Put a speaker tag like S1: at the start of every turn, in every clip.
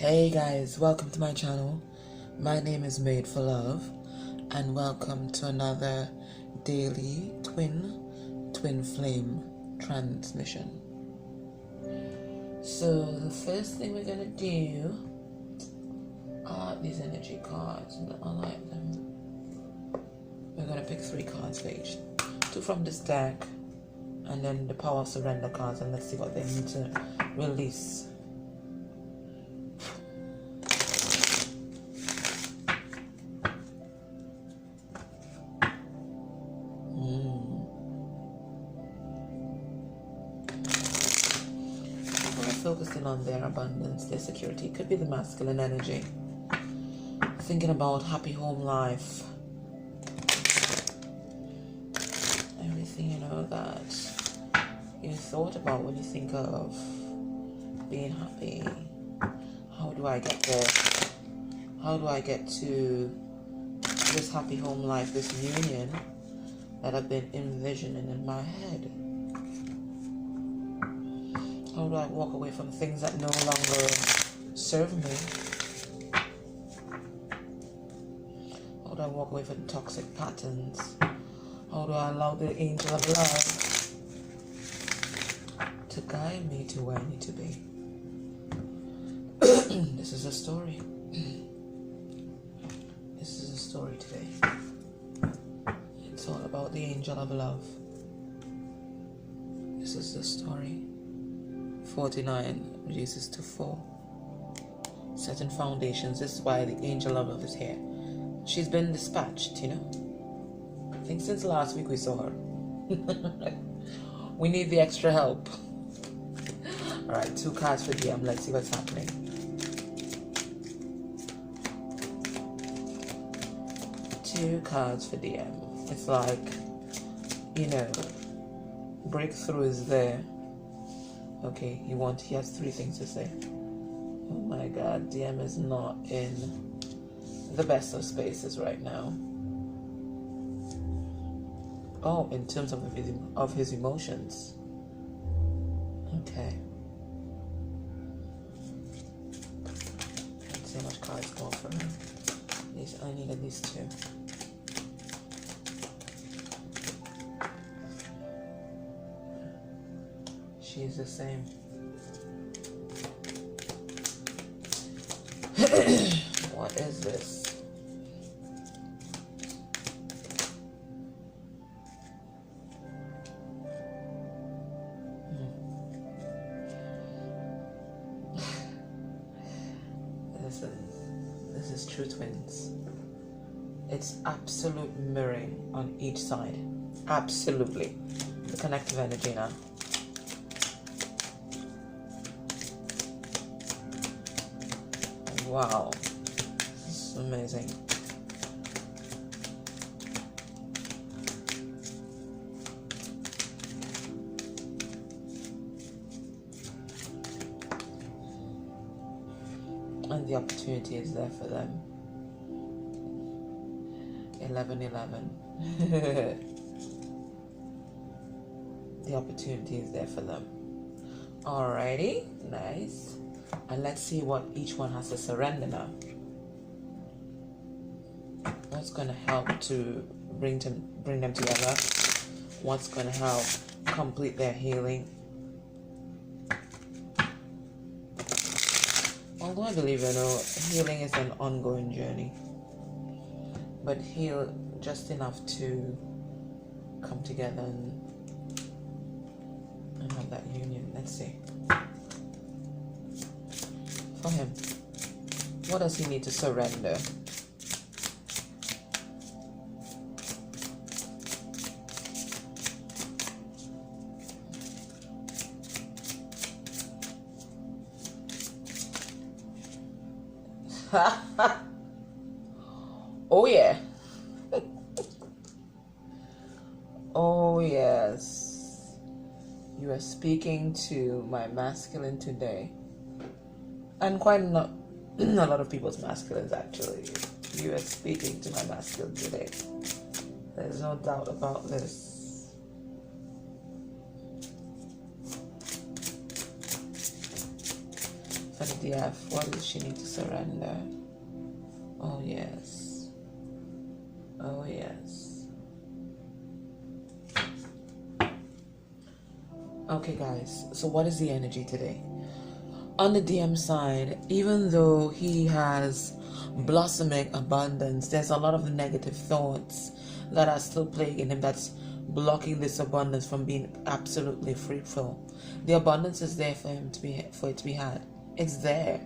S1: Hey guys, welcome to my channel. My name is Made for Love, and welcome to another daily twin flame transmission. So the first thing we're gonna do are these energy cards. I like them. We're gonna pick 3 cards for each. 2 from this deck, and then the Power of Surrender cards, and let's see what they need to release. Focusing on their abundance, their security. It could be the masculine energy. Thinking about happy home life. Everything, that you thought about when you think of being happy. How do I get there? How do I get to this happy home life, this union that I've been envisioning in my head? How do I walk away from things that no longer serve me? How do I walk away from toxic patterns? How do I allow the angel of love to guide me to where I need to be? This is a story. This is a story today. It's all about the angel of love. This is the story. 49 reduces to 4. Setting foundations. This is why the angel of love is here. She's been dispatched, I think since last week we saw her. We need the extra help. Alright, 2 cards for DM. Let's see what's happening. Two cards for DM. It's like, breakthrough is there. Okay, he has 3 things to say. Oh my god, DM is not in the best of spaces right now. Oh, in terms of his emotions. Okay. Let's see how much cards go for him. I need at least 2. She's the same. What is this? This is true twins. It's absolute mirroring on each side. Absolutely. The connective energy now. Wow, this is amazing. And the opportunity is there for them. 11. The opportunity is there for them. Alrighty, nice. And let's see what each one has to surrender now. What's going to help to bring them together? What's going to help complete their healing? Although I believe, healing is an ongoing journey. But heal just enough to come together and have that union. Let's see. For him, what does he need to surrender? Oh yeah. Oh yes. You are speaking to my masculine today. And quite a lot of people's masculines, actually. You are speaking to my masculine today. There's no doubt about this. For the SDF, what does she need to surrender? Oh yes. Oh yes. Okay guys, so what is the energy today? On the DM side, even though he has blossoming abundance, there's a lot of negative thoughts that are still plaguing him, that's blocking this abundance from being absolutely fruitful. The abundance is there for him for it to be had. It's there,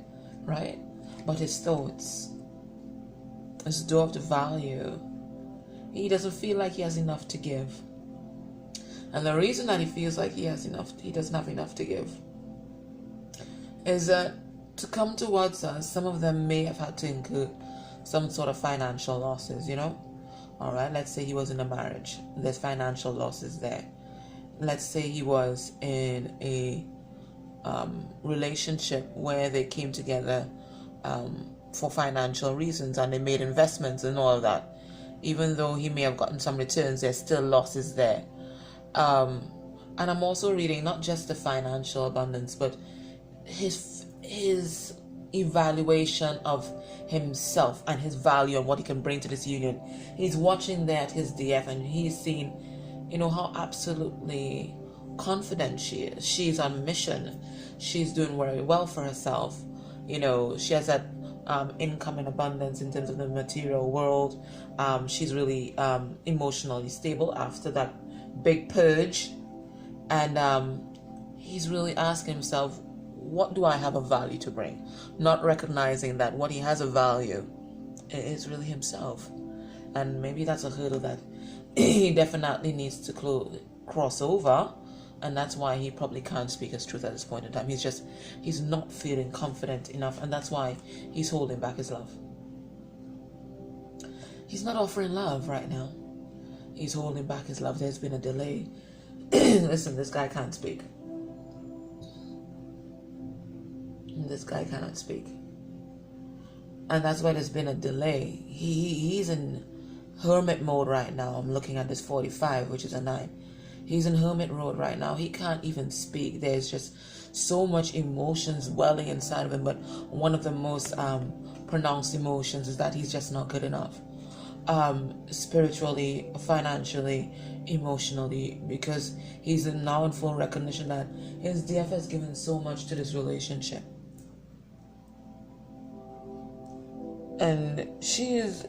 S1: right? But his thoughts, his dwarfed value, he doesn't feel like he has enough to give. And the reason that he feels like he doesn't have enough to give, is that to come towards us, some of them may have had to incur some sort of financial losses, you know? All right, let's say he was in a marriage. There's financial losses there. Let's say he was in a relationship where they came together for financial reasons and they made investments and all of that. Even though he may have gotten some returns, there's still losses there. And I'm also reading not just the financial abundance, but his evaluation of himself and his value and what he can bring to this union. He's watching there at his DF and he's seen, you know, how absolutely confident she is. She's on mission. She's doing very well for herself. You know, she has that income in abundance in terms of the material world. She's really emotionally stable after that big purge. And he's really asking himself, what do I have a value to bring? Not recognizing that what he has a value is really himself. And maybe that's a hurdle that he definitely needs to cross over. And that's why he probably can't speak his truth at this point in time. He's not feeling confident enough. And that's why he's holding back his love. He's not offering love right now. He's holding back his love. There's been a delay. Listen, this guy can't speak. This guy cannot speak. And that's why there's been a delay. He's in hermit mode right now. I'm looking at this 45, which is a 9. He's in hermit mode right now. He can't even speak. There's just so much emotions welling inside of him. But one of the most pronounced emotions is that he's just not good enough. Spiritually, financially, emotionally, because he's now in full recognition that his DF has given so much to this relationship. And she is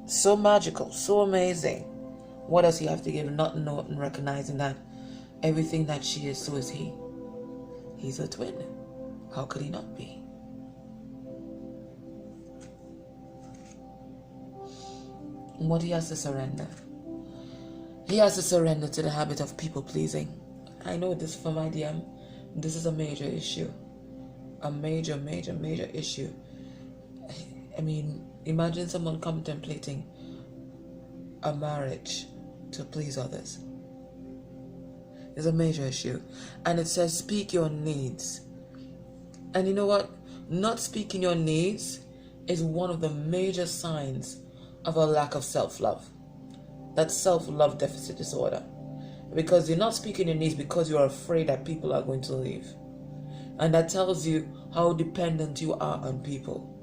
S1: so magical, so amazing. What does he have to give? Not knowing, recognizing that everything that she is, so is he. He's a twin. How could he not be? And what he has to surrender? He has to surrender to the habit of people pleasing. I know this for my DM. This is a major issue. A major, major, major issue. I mean, imagine someone contemplating a marriage to please others. It's a major issue. And it says, speak your needs. And you know what? Not speaking your needs is one of the major signs of a lack of self-love. That's self-love deficit disorder. Because you're not speaking your needs because you're afraid that people are going to leave. And that tells you how dependent you are on people.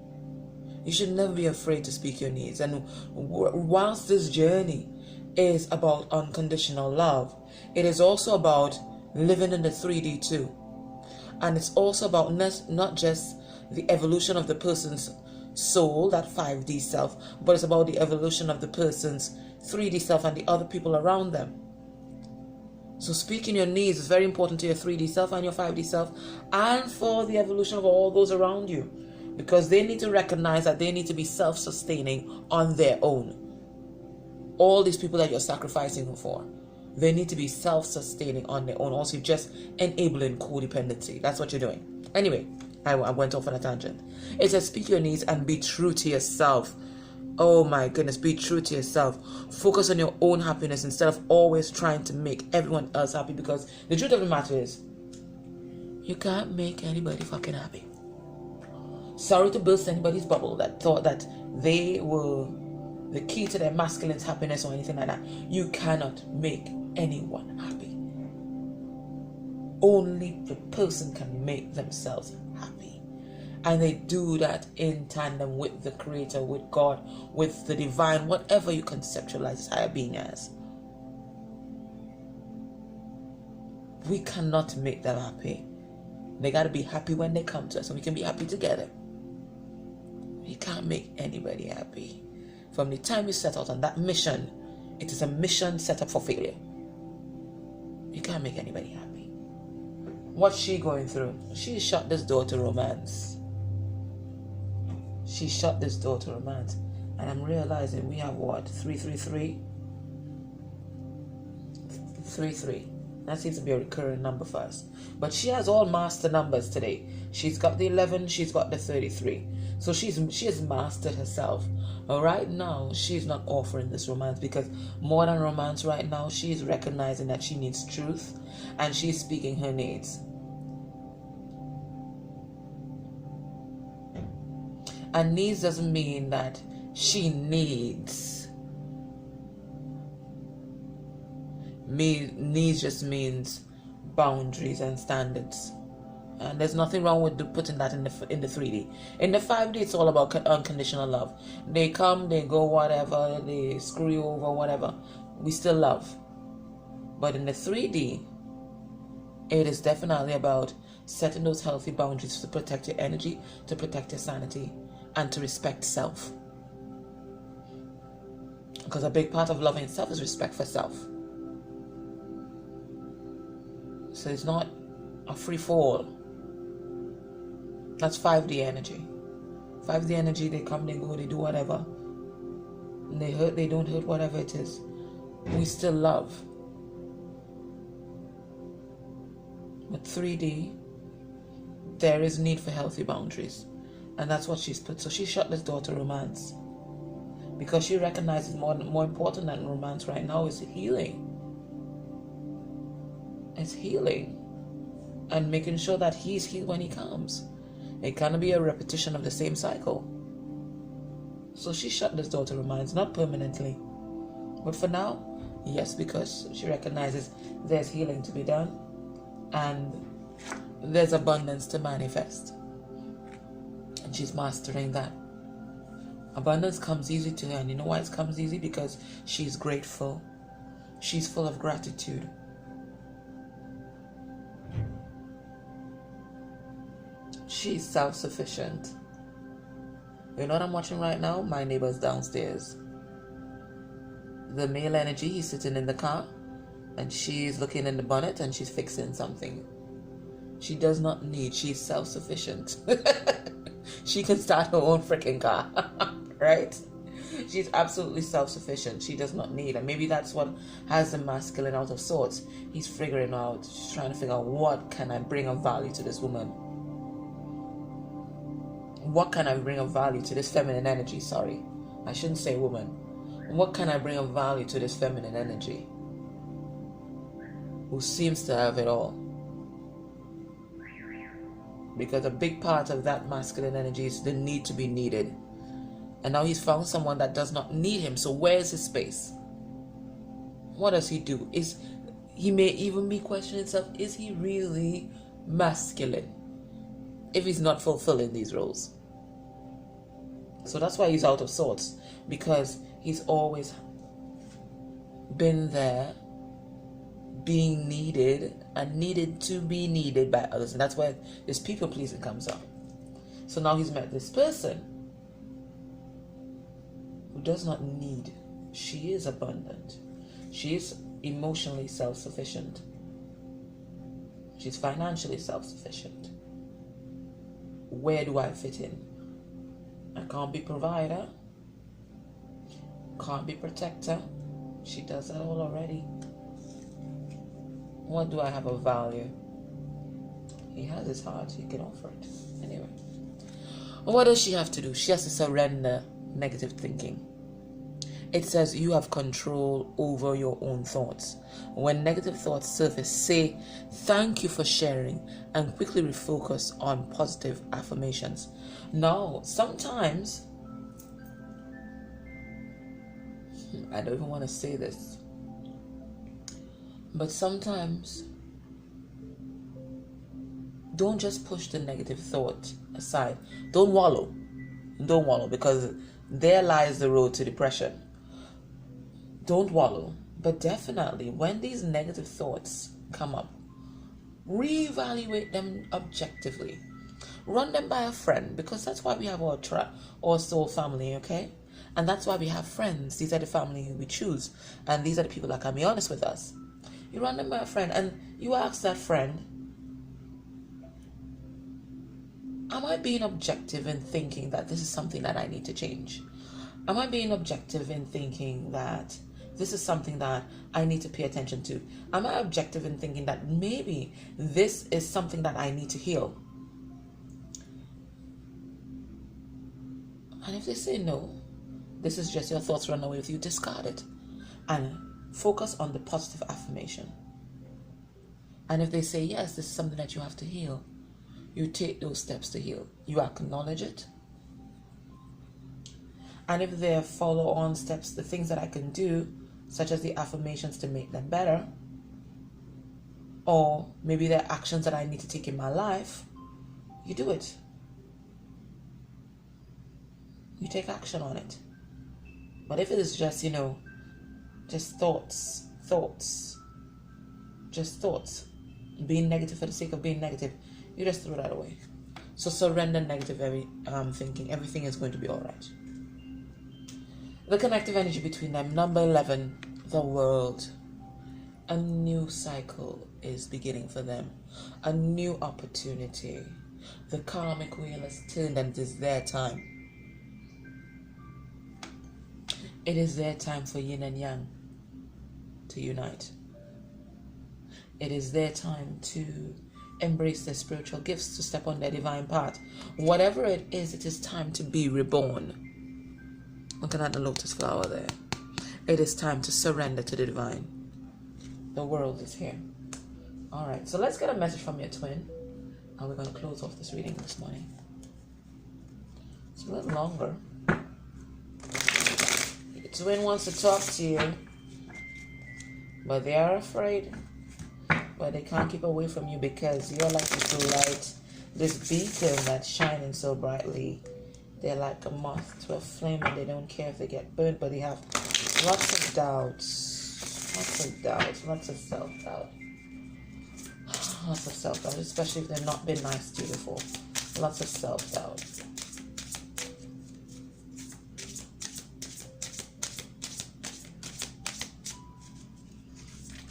S1: You should never be afraid to speak your needs. And whilst this journey is about unconditional love, it is also about living in the 3D too. And it's also about not just the evolution of the person's soul, that 5D self, but it's about the evolution of the person's 3D self and the other people around them. So speaking your needs is very important to your 3D self and your 5D self, and for the evolution of all those around you. Because they need to recognize that they need to be self-sustaining on their own. All these people that you're sacrificing for, they need to be self-sustaining on their own. Also, just enabling codependency. That's what you're doing. Anyway, I went off on a tangent. It says, speak your needs and be true to yourself. Oh my goodness, be true to yourself. Focus on your own happiness instead of always trying to make everyone else happy. Because the truth of the matter is, you can't make anybody fucking happy. Sorry to burst anybody's bubble that thought that they were the key to their masculine's happiness or anything like that. You cannot make anyone happy. Only the person can make themselves happy. And they do that in tandem with the Creator, with God, with the divine, whatever you conceptualize higher being as. We cannot make them happy. They got to be happy when they come to us, and we can be happy together. We can't make anybody happy. From the time you set out on that mission, it is a mission set up for failure. You can't make anybody happy. What's she going through? She shut this door to romance. She shut this door to romance. And I'm realizing we have what? 333? 33. That seems to be a recurring number for us. But she has all master numbers today. She's got the 11, she's got the 33. So she has mastered herself. But right now, she's not offering this romance, because more than romance right now, she's recognizing that she needs truth, and she's speaking her needs. And needs doesn't mean that she needs. Needs just means boundaries and standards. And there's nothing wrong with putting that in the 3D. In the 5D, it's all about unconditional love. They come, they go, whatever, they screw you over, whatever. We still love. But in the 3D, it is definitely about setting those healthy boundaries to protect your energy, to protect your sanity, and to respect self. Because a big part of loving self is respect for self. So it's not a free fall. That's 5D energy. 5D energy, they come, they go, they do whatever. And they hurt, they don't hurt, whatever it is. We still love. With 3D, there is need for healthy boundaries. And that's what she's put. So she shut this door to romance. Because she recognizes more important than romance right now is healing. It's healing. And making sure that he's healed when he comes. It cannot be a repetition of the same cycle. So she shut this door to romance, not permanently. But for now, yes, because she recognizes there's healing to be done. And there's abundance to manifest. And she's mastering that. Abundance comes easy to her. And you know why it comes easy? Because she's grateful. She's full of gratitude. She's self-sufficient. You know what I'm watching right now? My neighbor's downstairs. The male energy, he's sitting in the car, and she's looking in the bonnet, and she's fixing something. She does not need, she's self-sufficient. She can start her own freaking car, right? She's absolutely self-sufficient. She does not need, and maybe that's what has the masculine out of sorts. He's figuring out, she's trying to figure out, what can I bring of value to this woman? What can I bring of value to this feminine energy? Sorry, I shouldn't say woman. What can I bring of value to this feminine energy who seems to have it all? Because a big part of that masculine energy is the need to be needed. And now he's found someone that does not need him. So where's his space? What does he do? He may even be questioning himself, is he really masculine if he's not fulfilling these roles? So that's why he's out of sorts, because he's always been there, being needed and needed to be needed by others. And that's where this people pleasing comes up. So now he's met this person who does not need. She is abundant. She is emotionally self-sufficient. She's financially self-sufficient. Where do I fit in? I can't be provider. Can't be protector. She does that all already. What do I have of value? He has his heart. He can offer it. Anyway. What does she have to do? She has to surrender negative thinking. It says you have control over your own thoughts. When negative thoughts surface, say thank you for sharing and quickly refocus on positive affirmations. Now, sometimes, I don't even want to say this, but sometimes don't just push the negative thought aside. Don't wallow. Don't wallow, because there lies the road to depression. Don't wallow. But definitely, when these negative thoughts come up, reevaluate them objectively. Run them by a friend, because that's why we have our soul family, okay? And that's why we have friends. These are the family we choose. And these are the people that can be honest with us. You run them by a friend, and you ask that friend, am I being objective in thinking that this is something that I need to change? Am I being objective in thinking that this is something that I need to pay attention to? Am I objective in thinking that maybe this is something that I need to heal? And if they say no, this is just your thoughts run away with you, discard it and focus on the positive affirmation. And if they say yes, this is something that you have to heal, you take those steps to heal. You acknowledge it. And if there are follow-on steps, the things that I can do, such as the affirmations to make them better, or maybe there are actions that I need to take in my life, you do it. You take action on it. But if it is just, just thoughts, being negative for the sake of being negative, you just throw that away. So surrender negative thinking. Everything is going to be all right. The connective energy between them. Number 11, the world. A new cycle is beginning for them. A new opportunity. The karmic wheel has turned, and it is their time. It is their time for yin and yang to unite. It is their time to embrace their spiritual gifts, to step on their divine path. Whatever it is time to be reborn. Looking at the lotus flower there. It is time to surrender to the divine. The world is here. Alright, so let's get a message from your twin. And we're going to close off this reading this morning. It's a little longer. Your twin wants to talk to you, but they are afraid. But they can't keep away from you because you're like this light, this beacon that's shining so brightly. They're like a moth to a flame, and they don't care if they get burnt, but they have lots of doubts, lots of self-doubt. Lots of self-doubt, especially if they've not been nice to you before. Lots of self-doubt.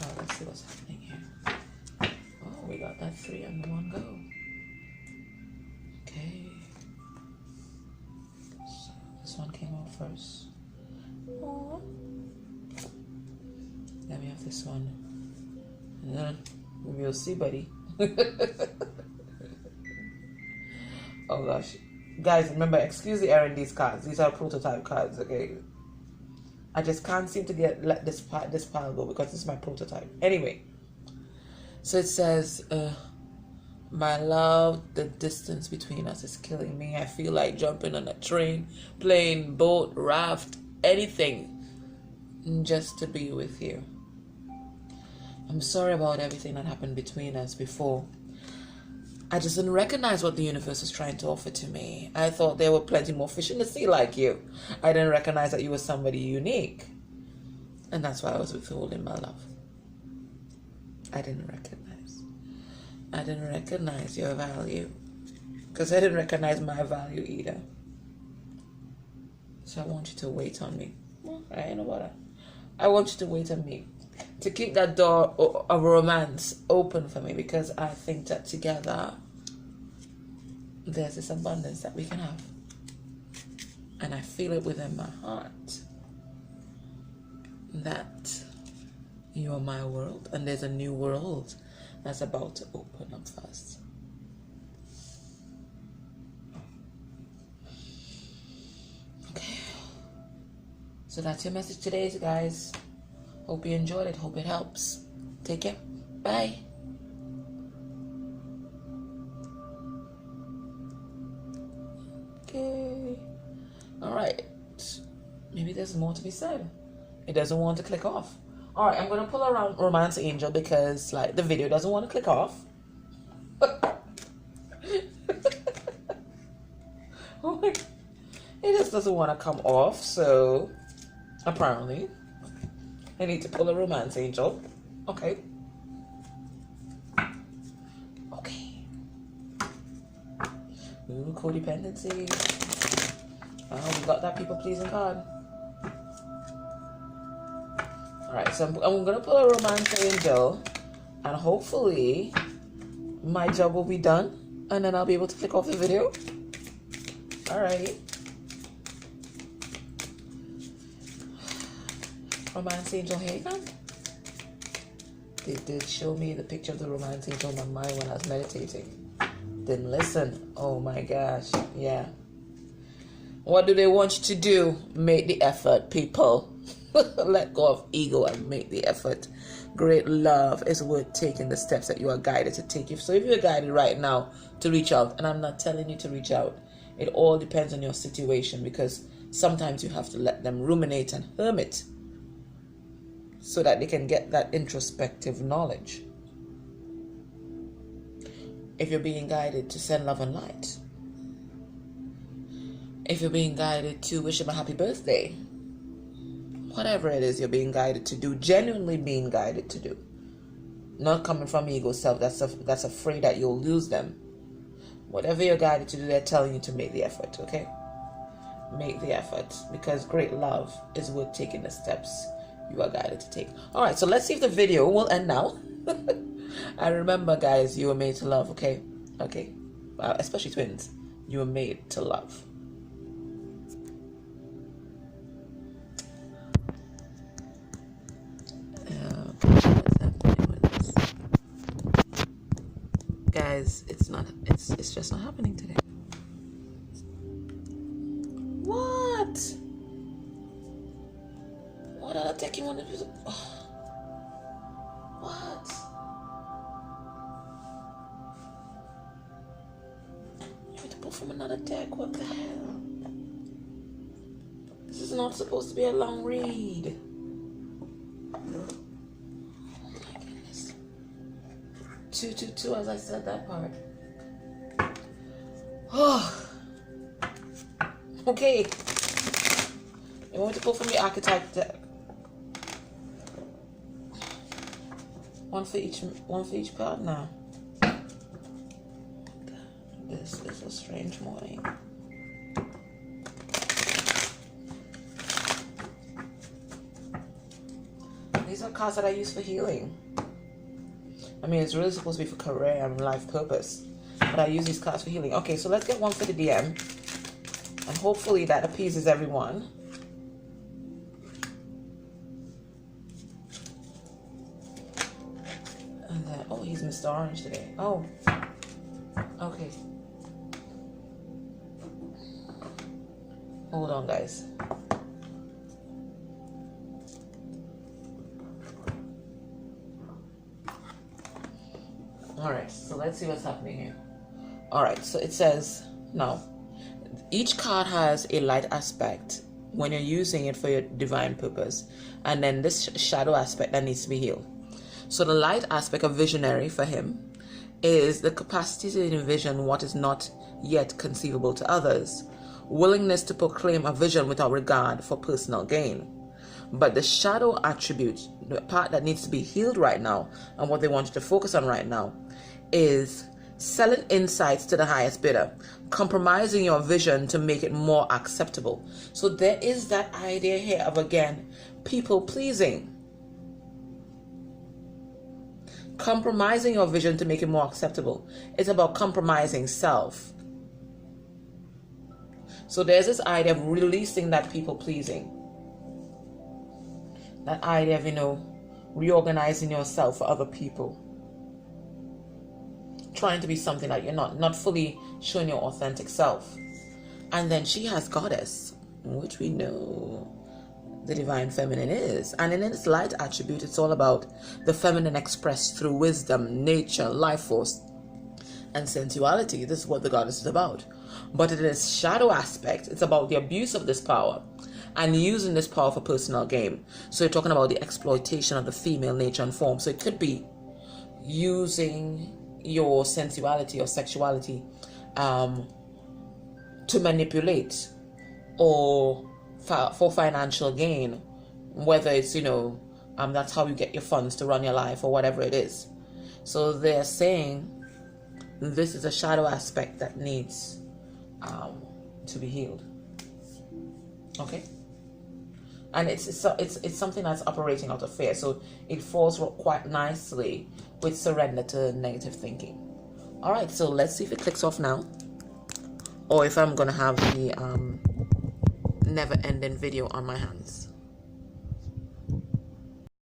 S1: Oh, let's see what's happening here. Oh, we got that 3 on one go. Okay. So this one came out first. Aww. Then we have this one. And then we'll see, buddy. Oh gosh. Guys, remember, excuse the error in these cards. These are prototype cards, okay? I just can't seem to let this pile go because this is my prototype. Anyway. So it says, my love, the distance between us is killing me. I feel like jumping on a train, plane, boat, raft, anything, just to be with you. I'm sorry about everything that happened between us before. I just didn't recognize what the universe was trying to offer to me. I thought there were plenty more fish in the sea like you. I didn't recognize that you were somebody unique. And that's why I was withholding my love. I didn't recognize your value. Because I didn't recognize my value either. So I want you to wait on me. I know what I want you to wait on me. To keep that door of romance open for me, because I think that together there's this abundance that we can have. And I feel it within my heart that you are my world, and there's a new world that's about to open up for us. Okay. So that's your message today, guys. Hope you enjoyed it. Hope it helps. Take care. Bye. Okay. Alright. Maybe there's more to be said. It doesn't want to click off. Alright, I'm going to pull around Romance Angel because the video doesn't want to click off. Oh my, it just doesn't want to come off. So apparently I need to pull a romance angel. Okay. Okay. Ooh, codependency. Oh, we got that people pleasing card. Alright, so I'm gonna pull a romance angel, and hopefully my job will be done, and then I'll be able to click off the video. Alright. Romance angel, here you come. They did show me the picture of the romance angel in my mind when I was meditating. Didn't listen. Oh my gosh. Yeah. What do they want you to do? Make the effort, people. Let go of ego and make the effort. Great love is worth taking the steps that you are guided to take. So if you're guided right now to reach out, and I'm not telling you to reach out, it all depends on your situation, because sometimes you have to let them ruminate and hermit so that they can get that introspective knowledge. If you're being guided to send love and light, if you're being guided to wish him a happy birthday, whatever it is you're being guided to do, genuinely being guided to do, not coming from ego self that's afraid that you'll lose them. Whatever you're guided to do, they're telling you to make the effort, okay? Make the effort, because great love is worth taking the steps you are guided to take. All right, so let's see if the video will end now. And remember, guys, you were made to love, okay? Okay, especially twins. You were made to love. Guys, it's just not happening today. What are they taking one of you? What? You have to pull from another deck. What the hell? This is not supposed to be a long read. Two, as I said that part. Oh. Okay. You want to pull from the archetype deck. One for each card now. This is a strange morning. These are cards that I use for healing. I mean, it's really supposed to be for career and life purpose, but I use these cards for healing. Okay, so let's get one for the DM, and hopefully that appeases everyone. And then, oh, he's Mr. Orange today. Oh, okay. Hold on, guys. Alright, so let's see what's happening here. Alright, so it says, now, each card has a light aspect when you're using it for your divine purpose, and then this shadow aspect that needs to be healed. So the light aspect of visionary for him is the capacity to envision what is not yet conceivable to others, willingness to proclaim a vision without regard for personal gain. But the shadow attribute, the part that needs to be healed right now, and what they want you to focus on right now, is selling insights to the highest bidder, compromising your vision to make it more acceptable. So there is that idea here of, again, people pleasing. Compromising your vision to make it more acceptable. It's about compromising self. So there's this idea of releasing that people pleasing. That idea of, reorganizing yourself for other people. Trying to be something that you're not fully showing your authentic self. And then she has goddess, which we know the divine feminine is. And in its light attribute, it's all about the feminine expressed through wisdom, nature, life force, and sensuality. This is what the goddess is about. But in its shadow aspect, it's about the abuse of this power and using this power for personal gain. So you're talking about the exploitation of the female nature and form. So it could be using your sensuality or sexuality to manipulate or for financial gain, whether it's, that's how you get your funds to run your life or whatever it is. So they're saying this is a shadow aspect that needs to be healed. Okay? And it's something that's operating out of fear. So it falls quite nicely with surrender to negative thinking. All right, so let's see if it clicks off now, or if I'm going to have the never-ending video on my hands.